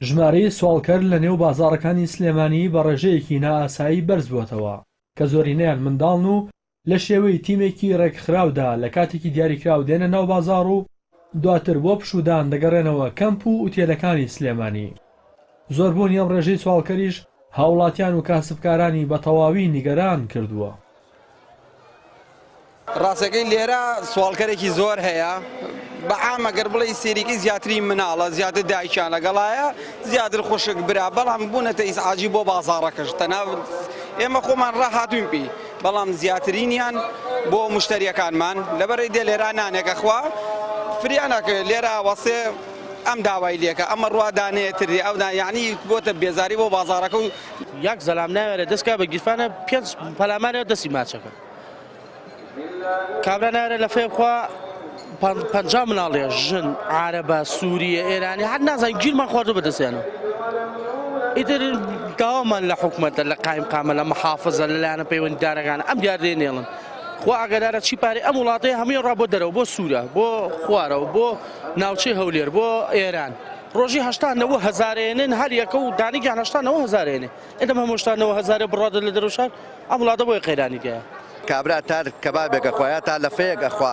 ژمارەی سوالکەر لە نێو بازاڕەکانی سلێمانی بە ڕێژەیەکی نائاسایی بەرز بووەتەوە کە زۆرینەیان منداڵن و لە شێوەی تیمێکی ڕێکخراودا لە کاتێکی دیاریکراو دێنە ناو بازاڕ و دواتر بۆ پشودان دەگەڕێنەوە کەمپ و ئوتێلەکانی سلێمانی. زۆربوونی ئەم ڕێژەی سوالکەریش هاوڵاتیان و کاسبکارانی بە تەواوی نیگەران کردووە. ڕاستەکەی لێرە سوالکەرێکی زۆر هەیە بە ئامەگەر بڵێ سێریکی زیاتری مناڵە زیاتر دایکیان لەگەڵایە زیاتر خوشک برا بەڵام بوونەتە ئیسعاجی بۆ بازاڕەکەش تەنها ئێمە خۆمان ڕاهاتوین پێی بەڵام زیاترینیان بۆ مشتریەکانمان لەبەرەی دێ لێرە نانێکە خوا فریانەکە لێرە وەسێ ئەم داوای لێکە ئەمە ڕوادانێتری ئەودا یعنی بۆتە بێزاری بۆ بازاڕەکە و یەک زەلام ناوێرە دەستکا بە گیرفانە پێنج پەلامانەوە دەستی ماچەکە کابرا ناوێرە لە فێبخوا 50 مناڵێ ژن عارەبە سووریە ئێرانی هەر نازانین گیرمان خواردوو بەدەستیانەوە ئیتر داوامان لە حکومەتە لە قایم قامە لە محافزە لەلایەنە پەیوەندیدارەکانە ئەم دیاردەیە نێڵن خوا ئاگادارە چی پارەی ئەم وڵاتەیە هەمووی ڕا بۆ دەرەوە بۆ سوورە بۆ خوارەوە بۆ ناوچەی هەولێر بۆ ئێران ڕۆژی 89 هەزارێنن هەر یەکە و دانیگیان 89 هەزارێنێ ئێدەم هەموو 89 هەزارێ بڕادە لە دەرەوشار ئەم وڵاتە بۆی قەیرانی گەیە کابرا تا کەبابێکە خۆیان تا لە فەیەکە خوا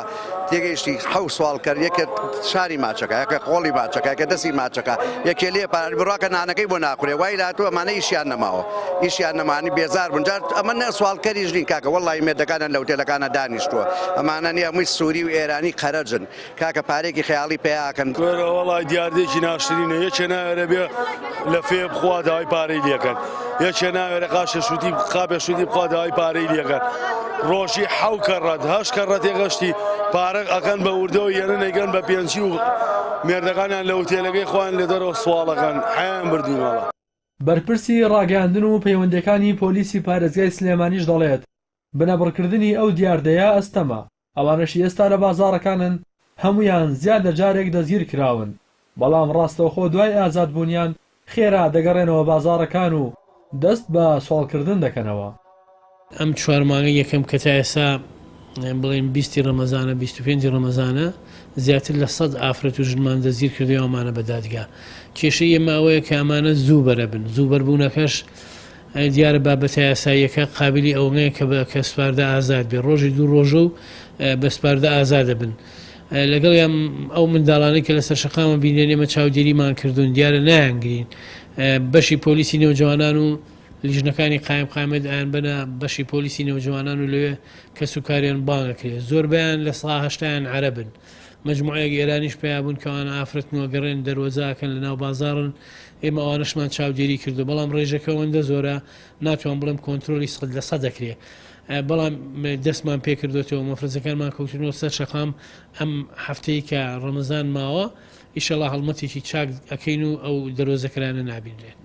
تێگەیشتی حەو سوال کرد یەکە شاری ماچەکە یەکە قۆڵی ماچەکە یەکە دەستی ماچەکە یەکێ لێ پارە بڕاکە نانەکەی بۆ ناخورێ وای لاتوە ئەمانە ئیشیان نەماوە ئیشیان نەمانی بێزار بوون جار ئەمە نە سوالکەریش نین کاکە وەڵی مێردەکانە لە ئوتێلەکانە دانیشتووە ئەمانە نیە هەمووی سووری و ئێرانی قەرەجن کاکە پارێکی خەیاڵی پێیاکەن وەڵی دیاردێکی ناشرینە یەکێ ناوێرە بێ لە فێ بخوا داوای پارەی لێکەن یەکێ ناوێرە قاشە شوتی قابێ شوتی بخوا داوای پارەی لێکەن ڕۆژی حەو کەڕەت هەشت کەڕەت تێگەشتی پارە ئەکەن بە وردەوە یێنە نەیگەن بە پێنجی و مێردەکانیان لە ئوتێلەکەی خۆیان لە دەرەوە سوالەکەن حیان بردوونەوە. بەرپرسی ڕاگەاندن و پەیوەندەکانی پۆلیسی پارێزگای سلێمانیش دەڵێت بنەبڕکردنی ئەو دیاردەیە ئەستەمە ئەوانەشی ئێستا لە بازاڕەکانن هەمویان زیادە جارێک دەزگیر کراون بەڵام ڕاستەوخۆ دوای ئازادبوونیان خێرا دەگەڕێنەوە بازاڕەکان و دەست بە سوالکردن دەکەنەوە. ئەم چوار مانگە یەکەم کە تا ئێستا بڵێن 20 ڕەمەزانە 25 ڕەمەزانە زیاتر لە 100 ئافرەت و ژنمان دەزگیر کردووە ئەمانە بە دادگا. کێشەی ئێمە ئەوەیە کە ئەمانە زوو بەرە بن زوو بەربوونەکەش دیارە بابەتە یاساییەکە قابلی ئەوەیە کە سوپاردە ئازاد بێ ڕۆژی دوو ڕۆژە و بە سوپاردە ئازادە بن لەگەڵ ئەو منداڵانەی کە لەسەر شەقامە بینێن ئێمە چاودێریمان کردوون دیارە نایانگرین بەشی پۆلیسی نێوجوانان و لیژنەکانی قایم قامت ئایان بەنە بەشی پۆلیسی نێوجوانان و لەوێ کە سوکاریان بانگەکرێت زۆربیان لە سڵ هەشتیان عەرەبن مەجموعەیەک ئێرانیش پێیابوون کەوانە ئافرەتنەوە گەڕێن دەروەزاکەن لە ناو بازاڕن ئێمە ئەوانەشمان چاودێری کردو بەڵام ڕێژەکە ئەوەندە زۆرە ناتوان بڵێم کۆنتترۆلی 100% دەکرێت بەڵام دەستمان پێکردوێتەوە مەفرەزەکانمان کەوتنەوە سەر شەقام ئەم هەفتەی کە ڕەمەزان ماوە ئیشەڵا هەڵمەتێکی چاک ئەکەین و ئەو دەرۆزەکرانە نابینرێت.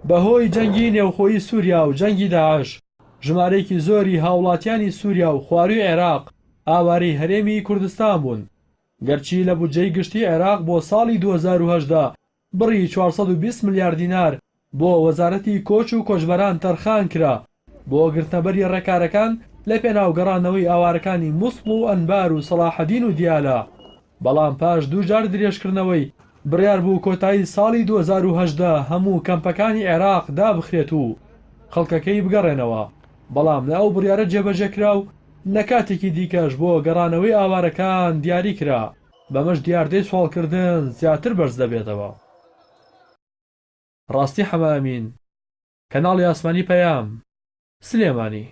بەهۆی جەنگی نێوخۆیی سووریا و جەنگی داعش ژمارەیەکی زۆری هاوڵاتیانی سووریا و خواروی عێراق ئاوارەی هەرێمی کوردستان بوون گەرچی لە بودجەی گشتی عێراق بۆ ساڵی 2010 بڕی 420 ملیار دینار بۆ وەزارەتی کۆچ و کۆچبەران تەرخان کرا بۆ گرتنەبەری ڕێکارەکان لە پێناوگەڕانەوەی ئاوارەکانی موسڵ و ئەنبار و سەلاحەدین و دیالە بەڵام پاش دوو جار درێژکردنەوەی بڕیار بوو کۆتایی ساڵی 2010 هەموو کەمپەکانی عێراق دابخرێت و خەڵکەکەی بگەڕێنەوە بەڵام لە ئەو بڕیارە جێبەجێکرا و نەکاتێکی دیکەش بۆ گەڕانەوەی ئاوارەکان دیاری کرا بەمەش دیاردەی سوالکردن زیاتر بەرز دەبێتەوە. ڕاستی حەمامین کەناڵی ئاسمانی پەیام سلێمانی.